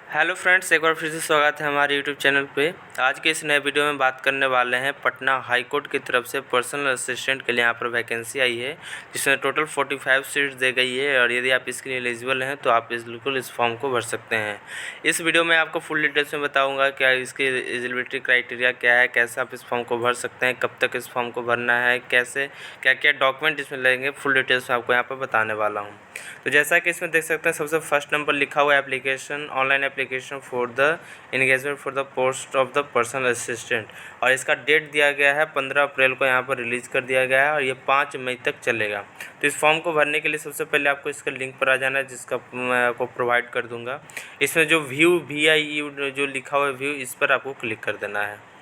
Hello friends, एक बार फिर से स्वागत है हमारे यूट्यूब चैनल पे। आज के इस नए वीडियो में बात करने वाले हैं पटना हाई कोर्ट की तरफ से पर्सनल असिस्टेंट के लिए यहाँ पर वैकेंसी आई है, जिसमें टोटल 45 सीट्स दी गई है। और यदि आप इसके लिए एलिजिबल हैं तो आप बिल्कुल इस फॉर्म को भर सकते हैं। इस वीडियो में आपको फुल डिटेल्स में बताऊँगा क्या इसकी एलिजिबिलिटी क्राइटेरिया क्या है, कैसे आप इस फॉर्म को भर सकते हैं, कब तक इस फॉर्म को भरना है, कैसे क्या क्या डॉक्यूमेंट इसमें लगेंगे, फुल डिटेल्स में आपको यहाँ पर बताने वाला हूँ। तो जैसा कि इसमें देख सकते हैं, सबसे फर्स्ट नंबर लिखा हुआ है application, online application for the engagement for the post of the personal assistant. और इसका डेट दिया गया है 15 अप्रैल को यहाँ पर रिलीज़ कर दिया गया है और ये 5 मई तक चलेगा। तो इस फॉर्म को भरने के लिए सबसे पहले आपको इसका लिंक पर आ जाना है, जिसका मैं आपको प्रोवाइड कर दूँगा। इसमें जो व्यू VIU जो लिखा हुआ है व्यू, इस पर आपको क्लिक कर देना है।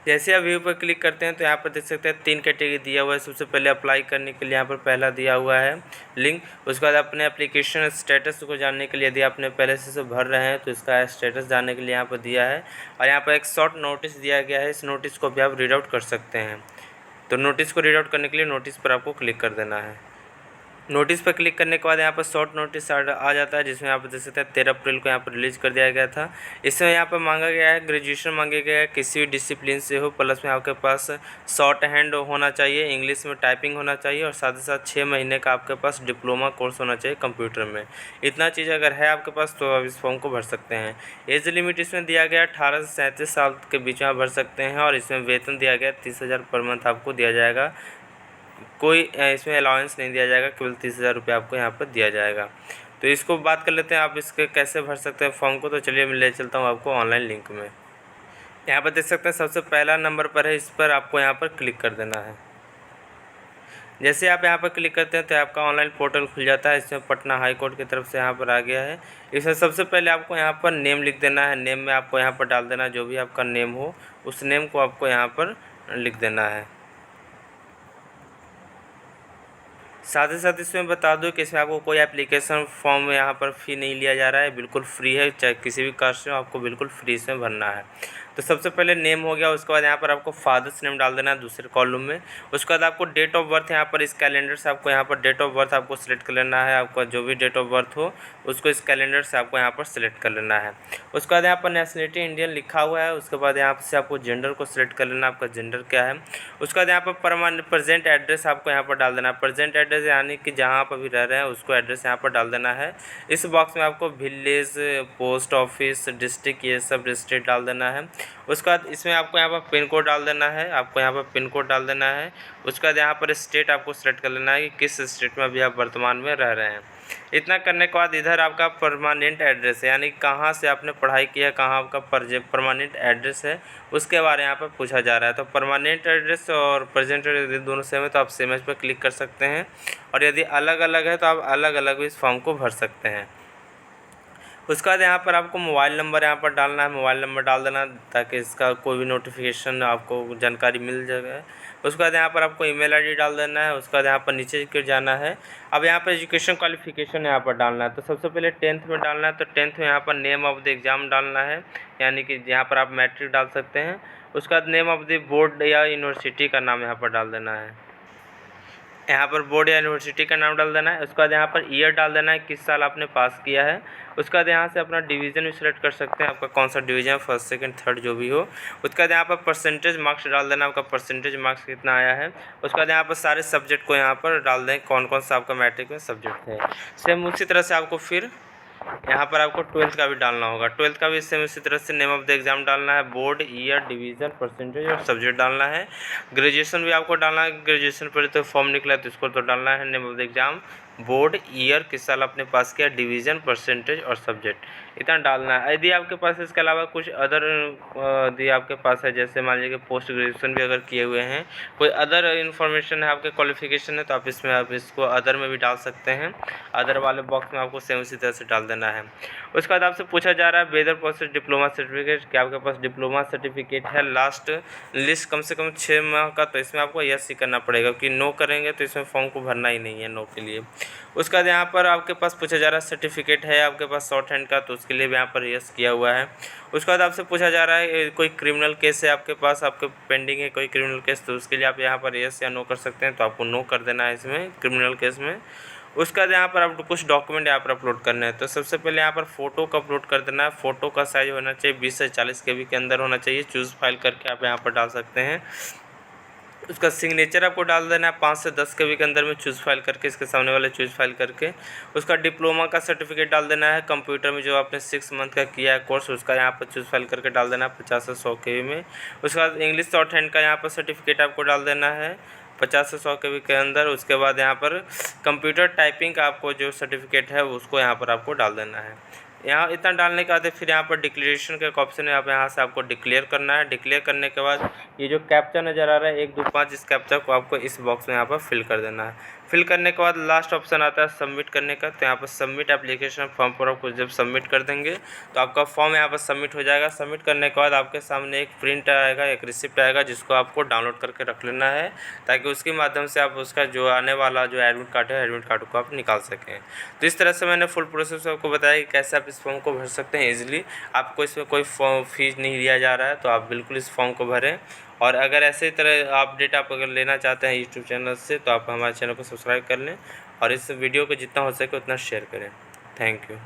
जैसे आप व्यू पर क्लिक करते हैं तो यहाँ पर देख सकते हैं 3 कैटेगरी दिया हुआ है। सबसे पहले अप्लाई करने के लिए यहाँ पर पहला दिया हुआ है लिंक। उसके बाद अपने एप्लीकेशन स्टेटस को जानने के लिए, यदि आपने पहले से भर रहे हैं तो इसका स्टेटस जानने के लिए यहाँ पर दिया है। और यहाँ पर एक शॉर्ट नोटिस दिया गया है, इस नोटिस को भी आप रीड आउट कर सकते हैं। तो नोटिस को रीड आउट करने के लिए नोटिस पर आपको क्लिक कर देना है। नोटिस पर क्लिक करने के बाद यहाँ पर शॉर्ट नोटिस आ जाता है, जिसमें आप देख सकते हैं 13 अप्रैल को यहाँ पर रिलीज़ कर दिया गया था। इसमें यहाँ पर मांगा गया है ग्रेजुएशन मांगा गया है, किसी भी डिसिप्लिन से हो, प्लस में आपके पास शॉर्ट हैंड होना चाहिए, इंग्लिश में टाइपिंग होना चाहिए और साथ ही साथ 6 महीने का आपके पास डिप्लोमा कोर्स होना चाहिए कंप्यूटर में। इतना चीज़ अगर है आपके पास तो आप इस फॉर्म को भर सकते हैं। एज लिमिट इसमें दिया गया 18 से 37 साल के बीच में आप भर सकते हैं। और इसमें वेतन दिया गया 30,000 पर मंथ आपको दिया जाएगा। कोई इसमें अलाउंस नहीं दिया जाएगा, केवल 30,000 रुपये आपको यहाँ पर दिया जाएगा। तो इसको बात कर लेते हैं आप इसके कैसे भर सकते हैं फॉर्म को। तो चलिए मैं ले चलता हूँ आपको ऑनलाइन लिंक में। यहाँ पर देख सकते हैं सबसे पहला नंबर पर है, इस पर आपको यहाँ पर क्लिक कर देना है। जैसे आप यहाँ पर क्लिक करते हैं तो आपका ऑनलाइन पोर्टल खुल जाता है। इसमें पटना हाई कोर्ट की तरफ से यहाँ पर आ गया है। इसमें सबसे पहले आपको यहाँ पर नेम लिख देना है। नेम में आपको यहाँ पर डाल देना है जो भी आपका नेम हो, उस नेम को आपको यहाँ पर लिख देना है। साथ ही साथ इसमें बता दूं कि इसमें आपको कोई एप्लीकेशन फॉर्म यहाँ पर फ़ी नहीं लिया जा रहा है, बिल्कुल फ्री है। चाहे किसी भी कास्ट से आपको बिल्कुल फ्री इसमें भरना है। तो सबसे पहले नेम हो गया, उसके बाद यहाँ पर आपको फादर्स नेम डाल देना है दूसरे कॉलम में। उसके बाद आपको डेट ऑफ बर्थ यहाँ पर इस कैलेंडर से आपको यहाँ पर डेट ऑफ बर्थ आपको सिलेक्ट कर लेना है। आपका जो भी डेट ऑफ बर्थ हो उसको इस कैलेंडर से आपको यहाँ पर सिलेक्ट कर लेना है। उसके बाद यहाँ पर नेशनलिटी इंडियन लिखा हुआ है। उसके बाद यहाँ से आपको जेंडर को सिलेक्ट कर लेना, आपका जेंडर क्या है। उसके बाद यहाँ पर प्रेजेंट एड्रेस आपको यहाँ पर डाल देना है। प्रेजेंट एड्रेस यानी कि जहाँ आप अभी रह रहे हैं उसको एड्रेस यहाँ पर डाल देना है। इस बॉक्स में आपको विलेज, पोस्ट ऑफिस, डिस्ट्रिक्ट, ये सब डिस्ट्रिक्ट डाल देना है। उसके बाद इसमें आपको यहाँ पर पिन कोड डाल देना है। आपको यहाँ पर पिन कोड डाल देना है। उसके बाद यहाँ पर स्टेट आपको सेलेक्ट कर लेना है कि किस स्टेट में अभी आप वर्तमान में रह रहे हैं। इतना करने के बाद इधर आपका परमानेंट एड्रेस है, यानी कहाँ से आपने पढ़ाई किया, कहाँ आपका परमानेंट एड्रेस है, उसके बारे में यहाँ पर पूछा जा रहा है। तो परमानेंट एड्रेस और प्रेजेंट एड्रेस दोनों सेम है तो आप सेम पर क्लिक कर सकते हैं। और यदि अलग अलग है तो आप अलग अलग भी इस फॉर्म को भर सकते हैं। उसके बाद यहाँ पर आपको मोबाइल नंबर यहाँ पर डालना है। मोबाइल नंबर डाल देना ताकि इसका कोई भी नोटिफिकेशन आपको जानकारी मिल जाए। उसके बाद यहाँ पर आपको ईमेल आईडी डाल देना है। उसके बाद यहाँ पर नीचे गिर जाना है। अब यहाँ पर एजुकेशन क्वालिफिकेशन यहाँ पर डालना है। तो सबसे पहले 10th में डालना है। तो 10th में यहाँ पर नेम ऑफ द एग्ज़ाम डालना है, यानी कि यहाँ पर आप मैट्रिक डाल सकते हैं। उसके बाद नेम ऑफ द बोर्ड या यूनिवर्सिटी का नाम यहाँ पर डाल देना है। यहाँ पर बोर्ड या यूनिवर्सिटी का नाम डाल देना है। उसके बाद यहाँ पर ईयर डाल देना है, किस साल आपने पास किया है। उसके बाद यहाँ से अपना डिवीज़न भी सिलेक्ट कर सकते हैं, आपका कौन सा डिवीज़न, फर्स्ट सेकंड थर्ड जो भी हो। उसके बाद यहाँ पर परसेंटेज मार्क्स डाल देना, आपका परसेंटेज मार्क्स कितना आया है। उसके बाद यहाँ पर सारे सब्जेक्ट को यहाँ पर डाल दें, कौन कौन सा आपका मैट्रिक में सब्जेक्ट है। सेम उसी तरह से आपको फिर यहाँ पर आपको 12th का भी डालना होगा। 12th का भी सेम इसी तरह से नेम ऑफ द एग्ज़ाम डालना है, बोर्ड, ईयर, डिवीज़न, परसेंटेज और सब्जेक्ट डालना है। ग्रेजुएशन भी आपको डालना है। ग्रेजुएशन पर तो फॉर्म निकला है तो इसको तो डालना है। Name of the exam, board, year, किस साल आपने पास किया, डिवीज़न, परसेंटेज और सब्जेक्ट, इतना डालना है। यदि आपके पास इसके अलावा कुछ अदर यदि आपके पास है, जैसे मान लीजिए पोस्ट ग्रेजुएशन भी अगर किए हुए हैं, कोई अदर इन्फॉर्मेशन है, आपके क्वालिफिकेशन है, तो आप इसमें आप इसको अदर में भी डाल सकते हैं। अदर वाले बॉक्स में आपको सेम इसी तरह से डाल देना है। उसके बाद आपसे पूछा जा रहा है वेदर प्रोसेस डिप्लोमा सर्टिफिकेट, क्या आपके पास डिप्लोमा सर्टिफिकेट है लास्ट लिस्ट कम से कम 6 माह का। तो इसमें आपको यस ही करना पड़ेगा, क्योंकि नो करेंगे तो इसमें फॉर्म को भरना ही नहीं है नो के लिए। उसके बाद यहाँ पर आपके पास पूछा जा रहा है सर्टिफिकेट है आपके पास शॉर्ट हैंड का, तो उसके लिए भी यहाँ पर यस किया हुआ है। उसके बाद आपसे पूछा जा रहा है कोई क्रिमिनल केस है आपके पास, आपके पेंडिंग है कोई क्रिमिनल केस, तो उसके लिए आप यहाँ पर यस या नो कर सकते हैं। तो आपको नो कर देना है इसमें क्रिमिनल केस में। उसके बाद यहाँ पर आपको कुछ डॉक्यूमेंट यहाँ पर अपलोड करने हैं। तो सबसे पहले यहाँ पर फ़ोटो का अपलोड कर देना है। फ़ोटो का साइज़ होना चाहिए 20 से 40 KB के अंदर होना चाहिए। चूज़ फाइल करके आप यहाँ पर डाल सकते हैं। उसका सिग्नेचर आपको डाल देना है 5 से 10 KB के अंदर में चूज़ फाइल करके, इसके सामने वाले चूज़ फाइल करके। उसका डिप्लोमा का सर्टिफिकेट डाल देना है। कंप्यूटर में जो आपने 6 मंथ का किया है कोर्स, उसका यहाँ पर चूज़ फाइल करके डाल देना है 50 से 100 KB में। उसके बाद इंग्लिश शॉर्ट हैंड का यहाँ पर सर्टिफिकेट आपको डाल देना है 50 से 100 KB के अंदर। उसके बाद यहाँ पर कंप्यूटर टाइपिंग का आपको जो सर्टिफिकेट है उसको यहाँ पर आपको डाल देना है। यहाँ इतना डालने के बाद फिर यहाँ पर डिक्लेरेशन का एक ऑप्शन है, यहाँ से आपको डिक्लेयर करना है। डिक्लेयर करने के बाद ये जो कैप्चा नज़र आ रहा है 1 2 5, इस कैप्चा को आपको इस बॉक्स में यहाँ पर फिल कर देना है। फिल करने के बाद लास्ट ऑप्शन आता है सबमिट करने का। तो यहाँ पर सबमिट एप्लीकेशन फॉर्म पर आपको जब सबमिट कर देंगे तो आपका फॉर्म यहाँ पर सबमिट हो जाएगा। सबमिट करने के बाद आपके सामने एक प्रिंट आएगा, एक रिसिप्ट आएगा, जिसको आपको डाउनलोड करके रख लेना है, ताकि उसके माध्यम से आप उसका जो आने वाला जो एडमिट कार्ड है, एडमिट कार्ड को आप निकाल सकें। तो इस तरह से मैंने फुल प्रोसेस आपको बताया कि कैसे आप इस फॉर्म को भर सकते हैं ईजिली। आपको इसमें कोई फीस नहीं लिया जा रहा है, तो आप बिल्कुल इस फॉर्म को भरें। और अगर ऐसे तरह अपडेट आप अगर लेना चाहते हैं यूट्यूब चैनल से, तो आप हमारे चैनल को सब्सक्राइब कर लें और इस वीडियो को जितना हो सके उतना शेयर करें। Thank you.